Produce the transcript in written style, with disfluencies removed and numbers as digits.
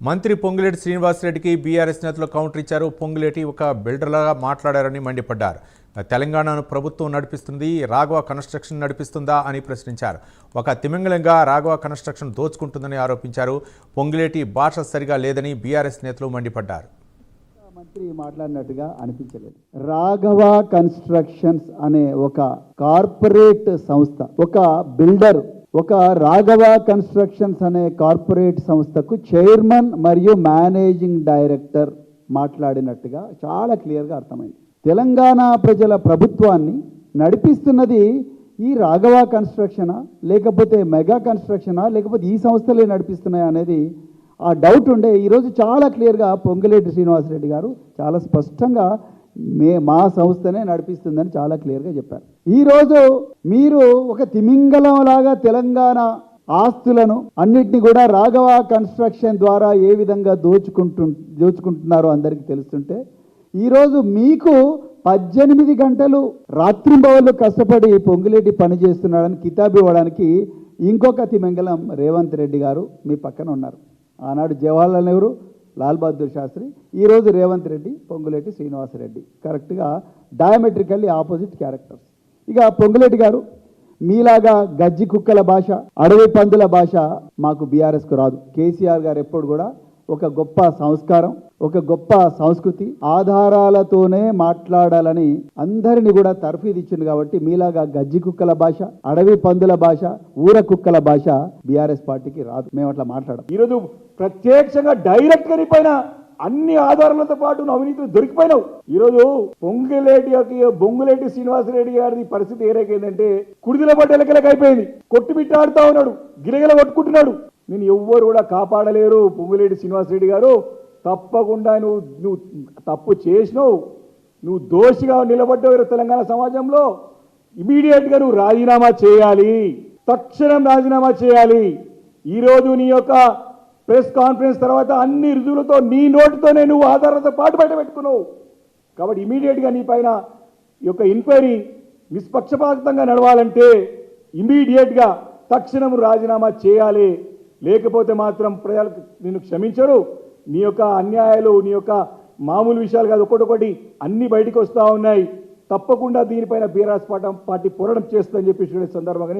మంత్రి పొంగులేటి శ్రీనివాసరెడ్డికి బీఆర్ఎస్ నేతలు కౌంటర్ ఇచ్చారు. పొంగులేటి ఒక బిల్డర్లాగా మాట్లాడారని మండిపడ్డారు. తెలంగాణను ప్రభుత్వం నడిపిస్తుంది, రాఘవ కన్స్ట్రక్షన్ నడిపిస్తుందా అని ప్రశ్నించారు. ఒక తిమింగలంగా రాఘవ కన్స్ట్రక్షన్ దోచుకుంటుందని ఆరోపించారు. పొంగులేటి భాష సరిగా లేదని బీఆర్ఎస్ నేతలు మండిపడ్డారు. మంత్రి మాట్లాడినట్టుగా అనిపించలేదు. రాఘవ కన్స్ట్రక్షన్స్ అనే ఒక కార్పొరేట్ సంస్థ, ఒక బిల్డర్, ఒక రాఘవ కన్స్ట్రక్షన్స్ అనే కార్పొరేట్ సంస్థకు చైర్మన్ మరియు మేనేజింగ్ డైరెక్టర్ మాట్లాడినట్టుగా చాలా క్లియర్గా అర్థమైంది. తెలంగాణ ప్రజల ప్రభుత్వాన్ని నడిపిస్తున్నది ఈ రాఘవ కన్స్ట్రక్షనా, లేకపోతే మెగా కన్స్ట్రక్షనా, లేకపోతే ఈ సంస్థలే నడిపిస్తున్నాయా అనేది ఆ డౌట్ ఉండే. ఈరోజు చాలా క్లియర్గా పొంగులేటి శ్రీనివాసరెడ్డి గారు చాలా స్పష్టంగా మా సంస్థనే నడిపిస్తుందని చాలా క్లియర్గా చెప్పారు. ఈరోజు మీరు ఒక తిమింగలం లాగా తెలంగాణ ఆస్తులను అన్నిటిని కూడా రాఘవ కన్స్ట్రక్షన్ ద్వారా ఏ విధంగా దోచుకుంటున్నారో అందరికీ తెలుస్తుంటే, ఈరోజు మీకు 18 గంటలు రాత్రింబవళ్ళు కష్టపడి పొంగులేటి పని చేస్తున్నాడని కితాబు ఇవ్వడానికి ఇంకొక తిమింగలం రేవంత్ రెడ్డి గారు మీ పక్కన ఉన్నారు. ఆనాడు జవహర్లాల్ నెహ్రూ, లాల్ బహదూర్ శాస్త్రి, ఈరోజు రేవంత్ రెడ్డి, పొంగులేటి శ్రీనివాసరెడ్డి, కరెక్ట్గా డయామెట్రికల్లీ ఆపోజిట్ క్యారెక్టర్స్. ఇక పొంగులేటి గారు మీలాగా గజ్జి కుక్కల భాష, అడవి పందుల భాష మాకు బీఆర్ఎస్కు రాదు. కేసీఆర్ గారు ఎప్పుడు కూడా ఒక గొప్ప సంస్కారం, ఒక గొప్ప సంస్కృతి ఆధారాలతోనే మాట్లాడాలని అందరినీ కూడా తర్ఫీదు ఇచ్చింది. కాబట్టి మీలాగా గజ్జి కుక్కల భాష, అడవి పందుల భాష, ఊర కుక్కల భాష బీఆర్ఎస్ పార్టీకి రాదు. మేము అట్లా మాట్లాడం. ఈరోజు ప్రత్యక్షంగా డైరెక్ట్ గా పైన అన్ని ఆధారాలతో పాటు అవినీతి దొరికిపోయినావు. ఈరోజు బొంగులేటి శ్రీనివాసరెడ్డి గారి పరిస్థితి ఏ రకమైందంటే కుడిదిల పడ్డలకి అయిపోయింది. కొట్టుమిట్టాడుతా ఉన్నాడు, గిలగిల కొట్టుకుంటున్నాడు. నేను ఎవ్వరు కూడా కాపాడలేరు. పొంగులేటి శ్రీనివాసరెడ్డి గారు తప్పకుండా నువ్వు తప్పు చేసినావు, నువ్వు దోషిగా నిలబడ్డావు. తెలంగాణ సమాజంలో ఇమీడియట్గా నువ్వు రాజీనామా చేయాలి, తక్షణం రాజీనామా చేయాలి. ఈరోజు నీ యొక్క ప్రెస్ కాన్ఫరెన్స్ తర్వాత అన్ని రుజువులతో నీ నోటితోనే నువ్వు ఆధారాలతో పాటు బయట పెట్టుకున్నావు. కాబట్టి ఇమీడియట్గా నీ పైన ఈ యొక్క ఎంక్వైరీ నిష్పక్షపాతంగా నడవాలంటే ఇమీడియట్గా తక్షణం రాజీనామా చేయాలి. లేకపోతే మాత్రం ప్రజలకు నిన్ను క్షమించరు. నీ యొక్క అన్యాయాలు, నీ యొక్క మామూలు విషయాలు కాదు, ఒక్కొక్కటి అన్ని బయటకు వస్తూ ఉన్నాయి. తప్పకుండా దీనిపైన బీఆర్ఎస్ పార్టీ పోరాటం చేస్తుందని చెప్పి సందర్భంగా